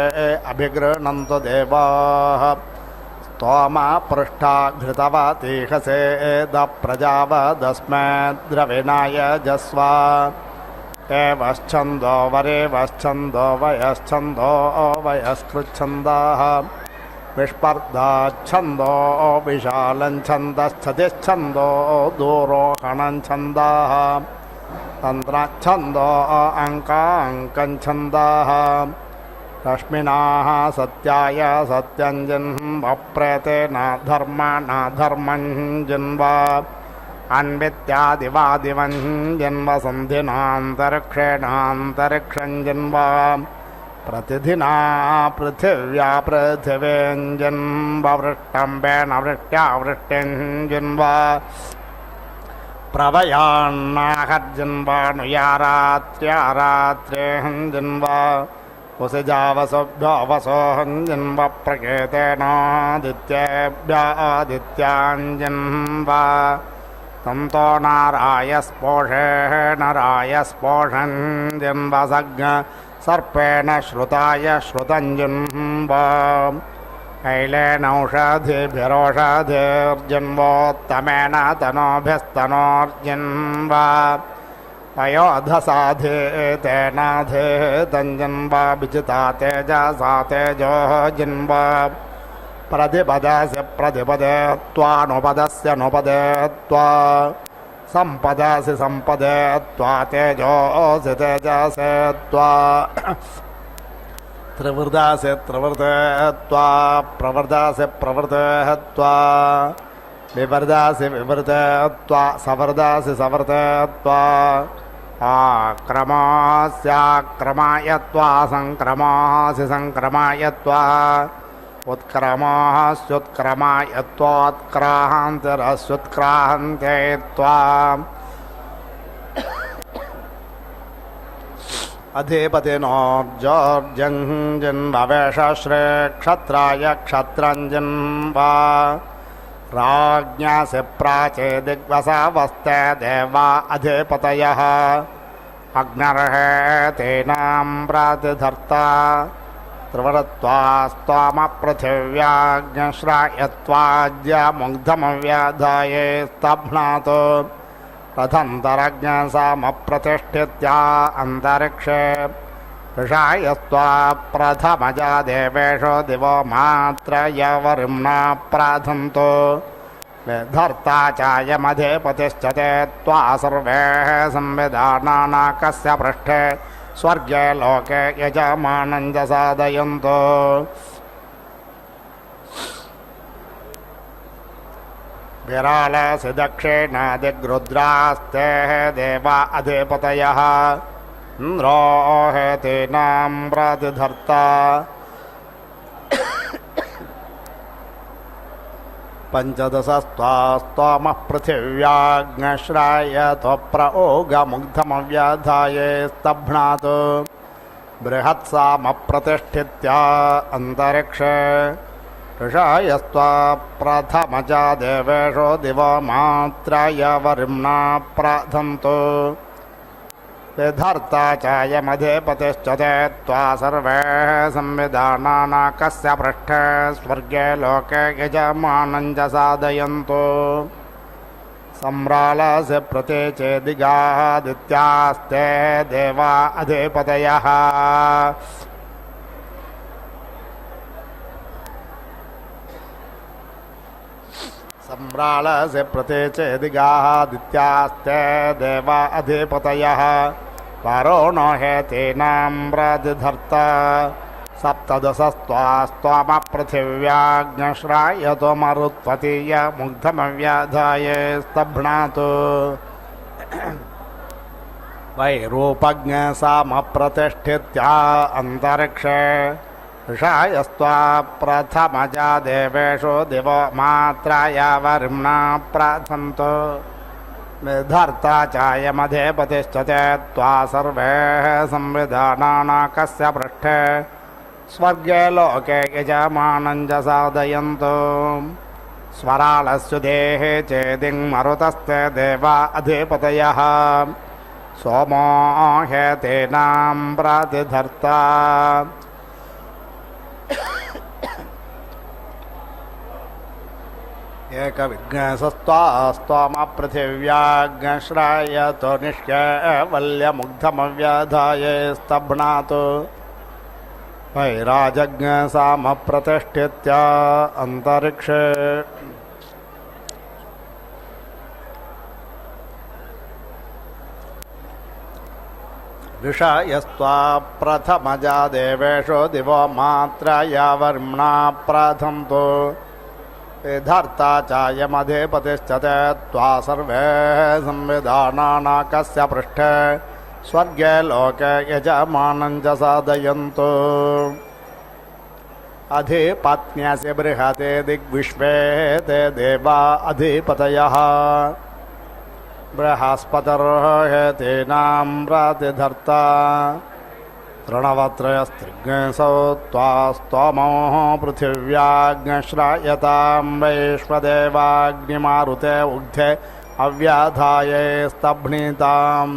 ಅಭಿಗೃಹಣಂತು ದೇವಾಃ ಸ್ತೋಮ ಪೃಷ್ಠಾ ಘೃತವತೀಹಸೇದ ಪ್ರಜಾವದಸ್ಮೇ ದ್ರವಿಣಾಯ ಜಸ್ವ ಏವಶ್ಚಂದೋ ವರೇವಶ್ಚಂದೋ ವಯಶ್ಚಂದೋ ವಯಸ್ಕೃಚ್ಛಂದಃ ವಿಸ್ಪರ್ಧಾಚ್ಛಂದೋ ವಿಶಾಲಂಛಂದಶ್ಚತಿಶ್ಚಂದೋ ದೂರೋಹಣಂಛಂದಃ तन्त्रच्छन्दो अङ्काङ्कञ्छन्दः रश्मिनाः सत्याय सत्यञ्जन्वप्रेते न धर्मञ्जन्वा अन्वित्यादिवादिवञ्जन्व सन्धिनान्तरिक्षेणान्तरिक्षञ्जन्वा प्रतिधिना पृथिव्या पृथिवेञ्जन्व वृष्टम्बेन वृष्ट्या वृष्टिञ्जन्वा प्रवयान्नाहर्जन्वानुयारात्र्यारात्र्यहञ्जन्वा वसुजावसोभ्योऽवसोहञ्जन्व प्रकेतेनादित्येभ्यादित्याञ्जन्वा तन्तो नाराय स्पोषेणराय स्पोषञ्जन्व सज्ञ सर्पेण श्रुताय श्रुतञ्जन्वा ऐलेनौषधिभिरोषधिर्जन्वोत्तमेन तनोभिस्तनोर्जन्वा पयोधसाधेतेनाधे तञ्जन्वा विजिता तेजसा तेजोः जन्वा प्रतिपदस्य प्रतिपदे त्वानुपदस्य नुपदे त्वा सम्पदसि सम्पदे त्वा तेजोऽसि तेजसे त्वा त्रिवृदासि त्रिवृते त्वा प्रवृदासि प्रवृते त्वा विवृदासि विवृते त्वा सवृदासि सवृते त्वा आक्रमास्याक्रमाय त्वा सङ्क्रमासि सङ्क्रमाय त्वा उत्क्रमास्युत्क्रमाय त्वोत्क्रान्तिरस्युत्क्रान्ते त्वा अधिपतिनोर्जोर्जन्ववेशश्रे क्षत्राय क्षत्रञ्जन्वा राज्ञासि प्राचे दिग्वसावस्ते देवा अधिपतयः अग्नर्हे तेनां प्रातिधर्ता त्रिवरत्वास्त्वामपृथिव्याज्ञश्रायत्वाज्यमुग्धमव्याधाये स्तभ्नातो रथन्तरज्ञसामप्रतिष्ठित्या अन्तरिक्षे ऋषायस्त्वा प्रथमजा देवेषु दिवो मात्रयवरिम्ना प्राधन्तो धर्ता चायमधिपतिश्च ते त्वा सर्वे संविधानानाकस्य पृष्ठे स्वर्गे लोके यजमानञ्च साधयन्तो विरालसि दक्षिणादिग्रुद्रास्ते देवा अधिपतयः इन्द्रो हेतीनां प्रतिधर्ता पञ्चदशस्त्वामः पृथिव्याग्नश्रायतो प्रओगमुग्धमव्याधाये स्तभ्नात् बृहत्सामप्रतिष्ठित्या अन्तरिक्षे ऋषायस्त्वा प्रथमजा देवेषु दिवो मात्राय वरिम्ना प्राधन्तो विधर्ता चायमधिपतिश्च ते त्वा सर्वे संविधानानाकस्य पृष्ठे स्वर्गे लोके यजमानञ्च साधयन्तो सम्रालस्य प्रतीचेदिगादित्यास्ते देवा अधिपतयः सम्रालस्य प्रतीचेदिगादित्यास्ते देवा अधिपतयः वरुणो हेतीनां प्रतिधर्ता सप्तदशस्त्वामपृथिव्याग्नश्रायतो मरुत्वतीयमुग्धमव्याधाये स्तभ्नातु वैरूपज्ञसामप्रतिष्ठित्या अन्तरिक्षे ऋषायस्त्वा प्रथमजा देवेषु दिवो मात्राय वरिम्ना प्राधन्तो विधर्ता चायमधिपतिश्च ते त्वा सर्वे संविधानानाकस्य पृष्ठे स्वर्गे लोके यजमानञ्च साधयन्तो स्वरालस्य देहे चेदिं मरुतस्ते देवा अधिपतयः सोमो हेतीनां प्रतिधर्ता एकविघ्नसस्त्वामपृथिव्याग्नश्रायतो निष्कैवल्यमुग्धमव्याधाये स्तभ्नातु वैराजज्ञसामप्रतिष्ठित्या अन्तरिक्षे ऋषयस्त्वा प्रथमजा देवेषु दिवो मात्रया वर्म्णा प्रथन्तो विधर्ता चायमधिपतिश्च ते त्वा सर्वे संविधानानाकस्य पृष्ठे स्वर्गे लोके यजमानं च साधयन्तु अधिपत्न्यस्य बृहते दिग्विश्वे ते देवा अधिपतयः बृहस्पतिर्हेतीनां प्रतिधर्ता तृणवत्रयस्त्रिज्ञसौ त्वा स्तोमो पृथिव्याग्निश्रायतां वैश्वदेवाग्निमारुते उग्धे अव्याधाये स्तभ्नीतां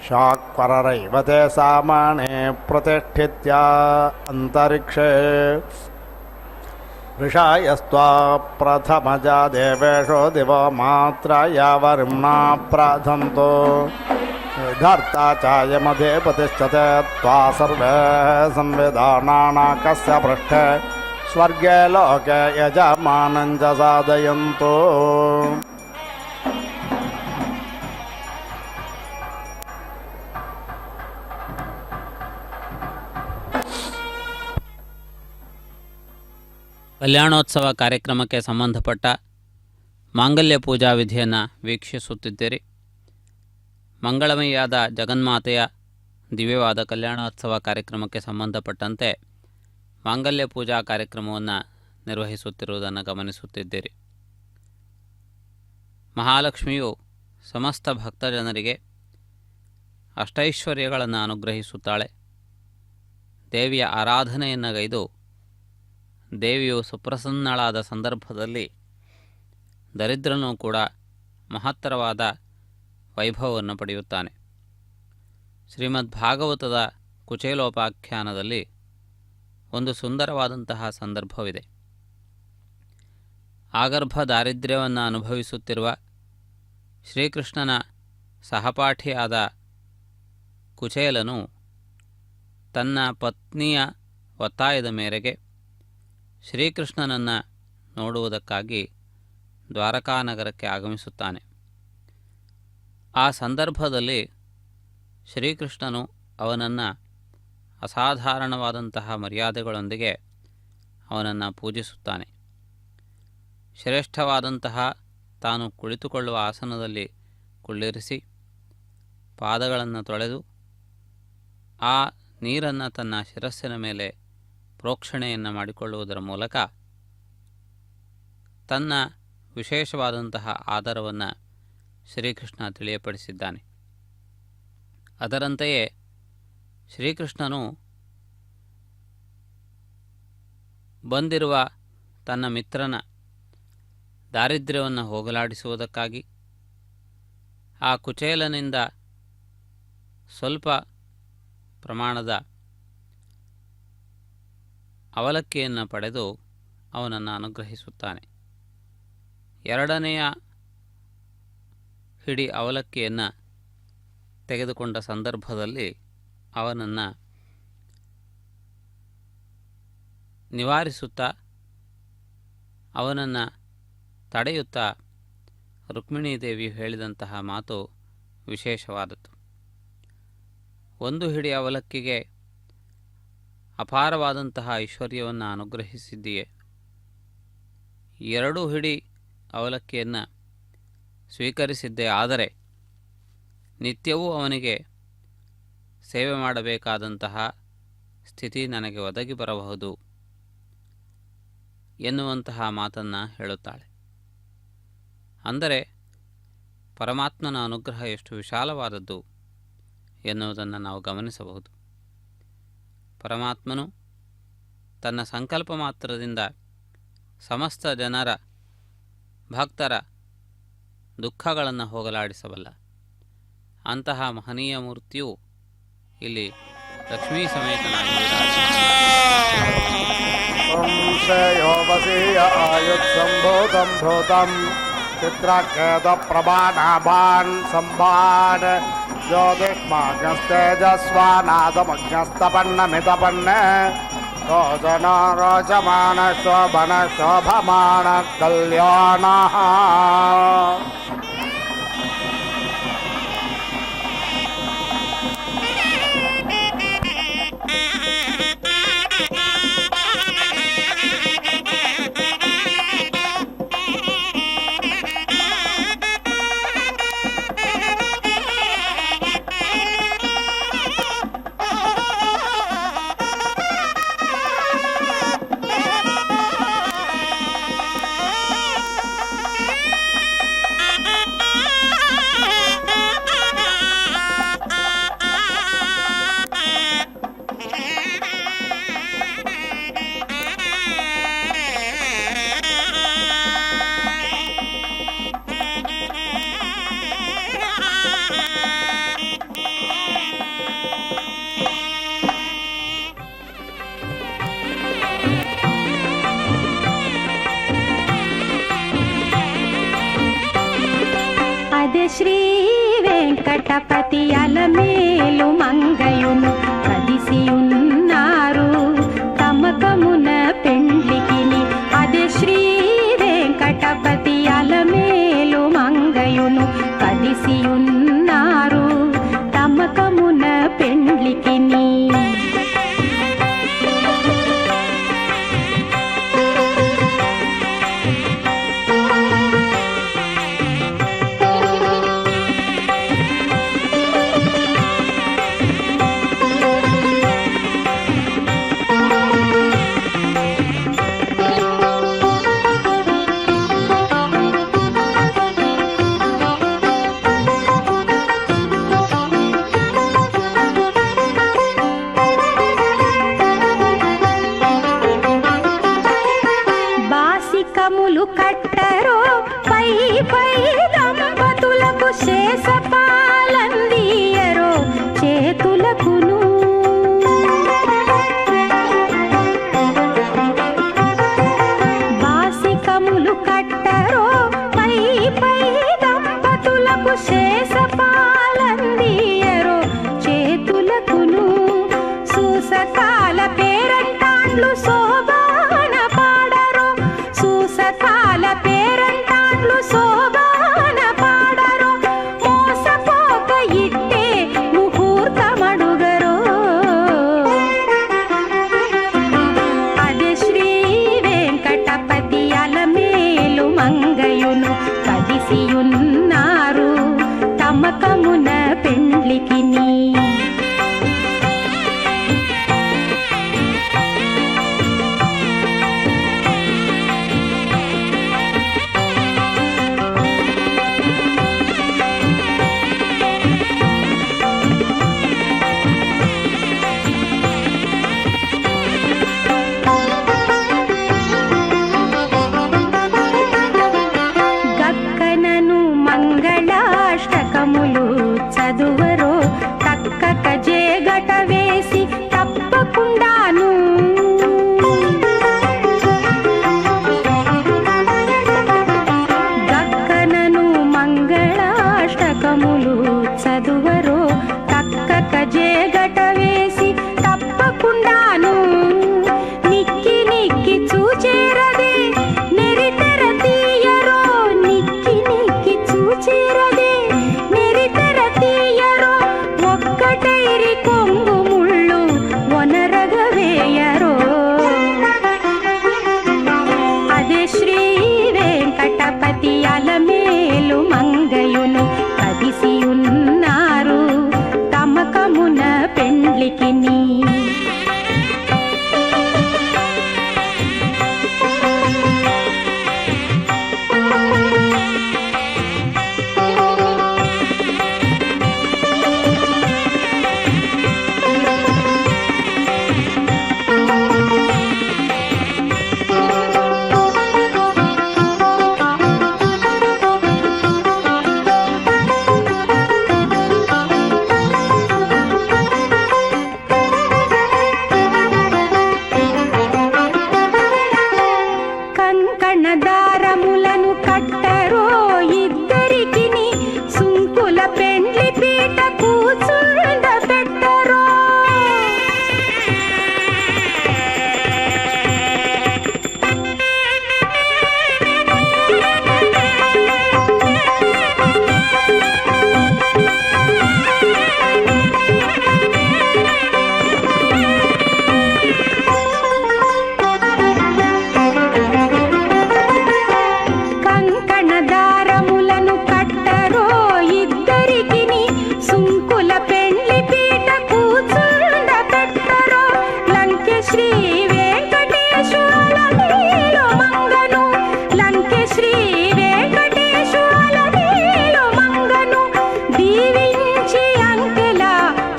शाक्वररैव ते सामाने प्रतिष्ठित्या अन्तरिक्षे ऋषयस्त्वा प्रथमजा देवेषु दिवो मात्रया वर्म्णा प्रथन्तो विधर्ता चायमधिपतिश्च ते त्वा सर्वे संविधानानाकस्य पृष्ठे स्वर्गे लोके यजमानं च साधयन्तु ಕಲ್ಯಾಣೋತ್ಸವ ಕಾರ್ಯಕ್ರಮಕ್ಕೆ ಸಂಬಂಧಪಟ್ಟ ಮಾಂಗಲ್ಯ ಪೂಜಾ ವಿಧಿಯನ್ನು ವೀಕ್ಷಿಸುತ್ತಿದ್ದೀರಿ. ಮಂಗಳಮಯಿಯಾದ ಜಗನ್ಮಾತೆಯ ದಿವ್ಯವಾದ ಕಲ್ಯಾಣೋತ್ಸವ ಕಾರ್ಯಕ್ರಮಕ್ಕೆ ಸಂಬಂಧಪಟ್ಟಂತೆ ಮಾಂಗಲ್ಯ ಪೂಜಾ ಕಾರ್ಯಕ್ರಮವನ್ನು ನಿರ್ವಹಿಸುತ್ತಿರುವುದನ್ನು ಗಮನಿಸುತ್ತಿದ್ದೀರಿ. ಮಹಾಲಕ್ಷ್ಮಿಯು ಸಮಸ್ತ ಭಕ್ತಜನರಿಗೆ ಅಷ್ಟೈಶ್ವರ್ಯಗಳನ್ನು ಅನುಗ್ರಹಿಸುತ್ತಾಳೆ. ದೇವಿಯ ಆರಾಧನೆಯನ್ನು ಗೈದು ದೇವಿಯು ಸುಪ್ರಸನ್ನಳಾದ ಸಂದರ್ಭದಲ್ಲಿ ದರಿದ್ರನೂ ಕೂಡ ಮಹತ್ತರವಾದ ವೈಭವವನ್ನು ಪಡೆಯುತ್ತಾನೆ. ಶ್ರೀಮದ್ ಭಾಗವತದ ಕುಚೇಲೋಪಾಖ್ಯಾನದಲ್ಲಿ ಒಂದು ಸುಂದರವಾದಂತಹ ಸಂದರ್ಭವಿದೆ. ಆಗರ್ಭ ದಾರಿದ್ರ್ಯವನ್ನು ಅನುಭವಿಸುತ್ತಿರುವ ಶ್ರೀಕೃಷ್ಣನ ಸಹಪಾಠಿಯಾದ ಕುಚೇಲನು ತನ್ನ ಪತ್ನಿಯ ಒತ್ತಾಯದ ಮೇರೆಗೆ ಶ್ರೀಕೃಷ್ಣನನ್ನು ನೋಡುವುದಕ್ಕಾಗಿ ದ್ವಾರಕಾನಗರಕ್ಕೆ ಆಗಮಿಸುತ್ತಾನೆ. ಆ ಸಂದರ್ಭದಲ್ಲಿ ಶ್ರೀಕೃಷ್ಣನು ಅವನನ್ನು ಅಸಾಧಾರಣವಾದಂತಹ ಮರ್ಯಾದೆಗಳೊಂದಿಗೆ ಅವನನ್ನು ಪೂಜಿಸುತ್ತಾನೆ. ಶ್ರೇಷ್ಠವಾದಂತಹ ತಾನು ಕುಳಿತುಕೊಳ್ಳುವ ಆಸನದಲ್ಲಿ ಕುಳ್ಳಿರಿಸಿ ಪಾದಗಳನ್ನು ತೊಳೆದು ಆ ನೀರನ್ನು ತನ್ನ ಶಿರಸ್ಸಿನ ಮೇಲೆ ಪ್ರೋಕ್ಷಣೆಯನ್ನು ಮಾಡಿಕೊಳ್ಳುವುದರ ಮೂಲಕ ತನ್ನ ವಿಶೇಷವಾದಂತಹ ಆದರವನ್ನು ಶ್ರೀಕೃಷ್ಣ ತಿಳಿಯಪಡಿಸಿದ್ದಾನೆ. ಅದರಂತೆಯೇ ಶ್ರೀಕೃಷ್ಣನು ಬಂದಿರುವ ತನ್ನ ಮಿತ್ರನ ದಾರಿದ್ರ್ಯವನ್ನು ಹೋಗಲಾಡಿಸುವುದಕ್ಕಾಗಿ ಆ ಕುಚೇಲನಿಂದ ಸ್ವಲ್ಪ ಪ್ರಮಾಣದ ಅವಲಕ್ಕಿಯನ್ನು ಪಡೆದು ಅವನನ್ನು ಅನುಗ್ರಹಿಸುತ್ತಾನೆ. ಎರಡನೆಯ ಹಿಡಿ ಅವಲಕ್ಕಿಯನ್ನು ತೆಗೆದುಕೊಂಡ ಸಂದರ್ಭದಲ್ಲಿ ಅವನನ್ನು ನಿವಾರಿಸುತ್ತಾ ಅವನನ್ನು ತಡೆಯುತ್ತಾ ರುಕ್ಮಿಣೀದೇವಿಯು ಹೇಳಿದಂತಹ ಮಾತು ವಿಶೇಷವಾದದ್ದು. ಒಂದು ಹಿಡಿ ಅವಲಕ್ಕಿಗೆ ಅಪಾರವಾದಂತಹ ಐಶ್ವರ್ಯವನ್ನು ಅನುಗ್ರಹಿಸಿದ್ದೀಯೆ. 2 ಹಿಡಿ ಅವಲಕ್ಕಿಯನ್ನು ಸ್ವೀಕರಿಸಿದ್ದೆ, ಆದರೆ ನಿತ್ಯವೂ ಅವನಿಗೆ ಸೇವೆ ಮಾಡಬೇಕಾದಂತಹ ಸ್ಥಿತಿ ನನಗೆ ಒದಗಿ ಬರಬಹುದು ಎನ್ನುವಂತಹ ಮಾತನ್ನು ಹೇಳುತ್ತಾಳೆ. ಅಂದರೆ ಪರಮಾತ್ಮನ ಅನುಗ್ರಹ ಎಷ್ಟು ವಿಶಾಲವಾದದ್ದು ಎನ್ನುವುದನ್ನು ನಾವು ಗಮನಿಸಬಹುದು. ಪರಮಾತ್ಮನು ತನ್ನ ಸಂಕಲ್ಪ ಮಾತ್ರದಿಂದ ಸಮಸ್ತ ಜನರ ಭಕ್ತರ ದುಃಖಗಳನ್ನು ಹೋಗಲಾಡಿಸಬಲ್ಲ. ಅಂತಹ ಮಹನೀಯ ಮೂರ್ತಿಯು ಇಲ್ಲಿ ಲಕ್ಷ್ಮೀ ಸಮೇತನಾಗಿ ಚಿತ್ರಕೇತಪ್ರಭಾನಾಭಾನ್ ಸಂಭಾನ್ ಜ್ಯೋತಿಷ್ಮಾಗ್ನಸ್ತೇಜಸ್ವಾನಾದಮಗ್ನಸ್ತಪನ್ನಮಿತಪನ್ನ ರೋಚನ ರೋಚಮಾನ ಶೋಭನ ಶೋಭಮಾನ ಕಲ್ಯಾಣ. అదే శ్రీ వెంకటపతి అలమేలు మంగయును కదిసి ఉన్నారు తమకమున పెండ్లికిని. అదే శ్రీ వెంకటపతి అలమేలు మంగయును కదిసి ఉన్నారు తమకమున పెండ్లికిని. బాసికములు కట్టరో పై పై దంపతులకు శేషపాలందియరో చేతులకును. బాసికములు కట్టరో పై పై దంపతులకు శేషపాలందియరో చేతులకును. సూసకాల పేరంటాండ్లు శోభాన పాడరో సూసకాల పేరంటాండ్లు శోభాన పాడరో మోసపోక ఇట్టే ముహూర్తమడుగరో. అదే శ్రీ వెంకటపతి అలమేలు మంగయును కదిసియున్నారు తమకమున పెండ్లికిని. గక్కనను మంగళాష్టకములు చదువరో తక్కక జేగట వేసి తప్పకుండాను. గక్కనను మంగళాష్టకములు చదువరో తక్కక జేగట వేసి తప్పకుండాను. నిక్కి నిక్కి చూచేరదే నెరితెర తీయరో నిక్కి నిక్కి చూచేరదే నెరితెర తీయరో ఒక్కటైరి కొంగు ముళ్ళు ఒనరగవేయరో. అదే శ్రీ వెంకటపతి అలమేలు మంగయును కదిసి ఉన్నారు తమకమున పెండ్లికిని. కంకణదారములను కట్టరో ఇద్దరికిని సుంకుల పెండ్లి పీట కూర్చుండ పెట్టరో. కంకణదారములను కట్టరో ఇద్దరికిని సుంకుల పెండ్లి పీట కూర్చుండ పెట్టరో. లంకె శ్రీ వెంకటేశ్వర అలమేలు మంగను లంకె శ్రీ వెంకటేశ్వర అలమేలు మంగను దీవించి అంకెల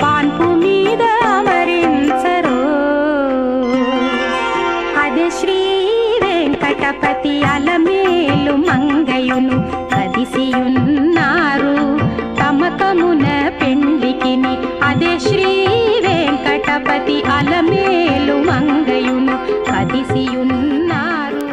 పాన్పు మీద అమరించరో. అదే శ్రీ వెంకటపతి అలమేలు మంగయును కదిసియున్నారు తమకమున పెండ్లికిని. అదే శ్రీ వెంకటపతి అలమేలు మంగయును కదిసియున్నారు.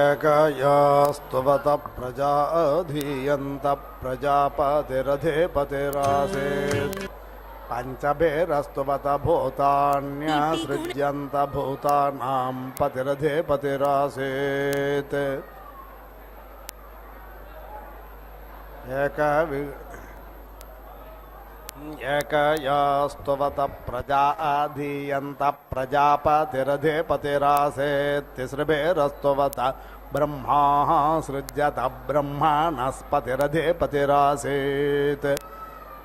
एकयास्तुवत प्रजाधीयन्त प्रजापतिरधिपतिरासीत् पञ्चभिरस्तुवत भूतान्यसृज्यन्त भूतानां पतिरधिपतिरासीत् एकयास्तुवत प्रजाधीयन्त प्रजापतिरधिपतिरासीत् तिसृभिरस्तुवत ब्रह्मा सृज्यत ब्रह्मणस्पतिरधिपतिरासीत्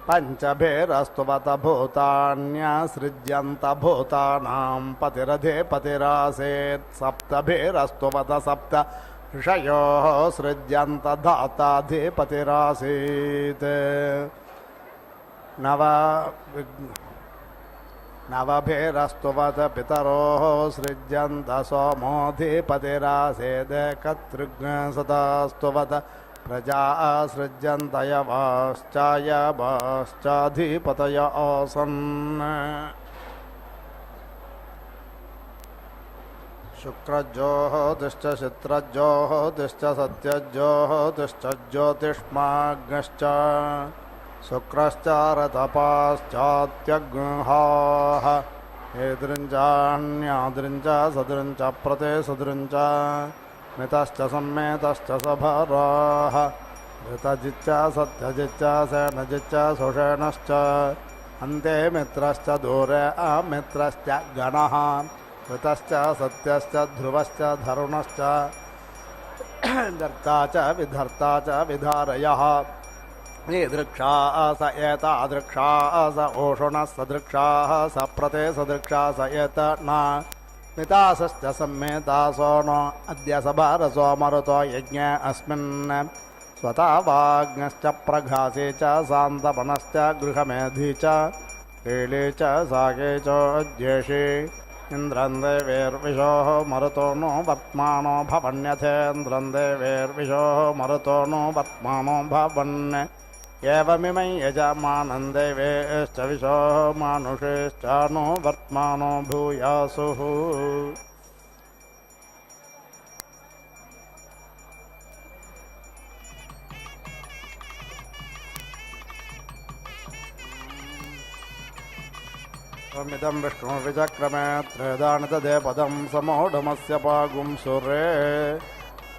पञ्चभिरस्तुवत भूतान्यसृज्यन्त भूतानां पतिरधिपतिरासीत् सप्तभिरस्तुवत सप्त ऋषयो सृज्यन्त धाताधिपतिरासीत् नवभिरस्तुवत पितरो सृज्यन्त सोमोऽधिपतिरासीदेकतृग्सदास्तुवत प्रजा सृज्यन्त यवाश्चाधिपतय आसन् शुक्रज्योतिश्च चित्रज्योतिश्च सत्यज्योतिश्च ज्योतिष्माग्नश्च शुक्रश्चारतपाश्चात्यग्हाः एदृञ्चान्यादृञ्च सदृञ्च प्रते सदृञ्च मितश्च सम्मेतश्च सभराः ऋतजिच्च सत्यजिच्च सेनजिच्च सुषेणश्च अन्ते मित्रश्च दूरे अमित्रश्च गणः ऋतश्च सत्यश्च ध्रुवश्च धरुणश्च दर्ता च विधारयः ईदृक्षाः स एतादृक्षाः स ओषुणः सदृक्षाः स प्रते सदृक्षाः स एतन् मितासश्च सम्मेतासो नो अद्य सभारसो मरुतो यज्ञे अस्मिन् स्वता वाग्नश्च प्रघासे च सान्तपनश्च गृहमेधी च लीले च साके च ज्येषे इन्द्रं देवेर्विशोः मरुतो नो वर्त्मानो भवन्यथेन्द्रं देवेर्विशोः मरुतो नो वर्त्मानो भवन् एवमिमै यजमानं देवेश्च विशोः मानुषेश्च नो वर्त्मानो भूयासुः मिदं विष्णुर्विचक्रमे त्रेदानितदे पदं समोढमस्य पागुं सुरे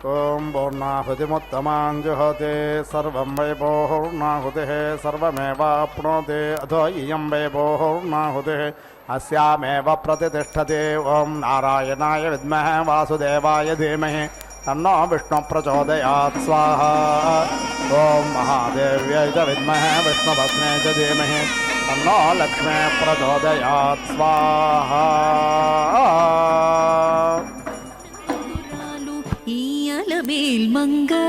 ॐ पूर्णाहुतिमुत्तमां जुहोति सर्वं वै पूर्णाहुतिः सर्वमेवाप्नोति अथो इयं वै पूर्णाहुतिः अस्यामेव प्रतिष्ठति ॐ नारायणाय विद्महे वासुदेवाय धीमहि तन्नो विष्णुप्रचोदयात् स्वाहा ॐ महादेव्यै च विद्महे विष्णुपत्न्यै च धीमहि तन्नो लक्ष्मी प्रचोदयात् स्वाहा ఈయల మేల్మంగా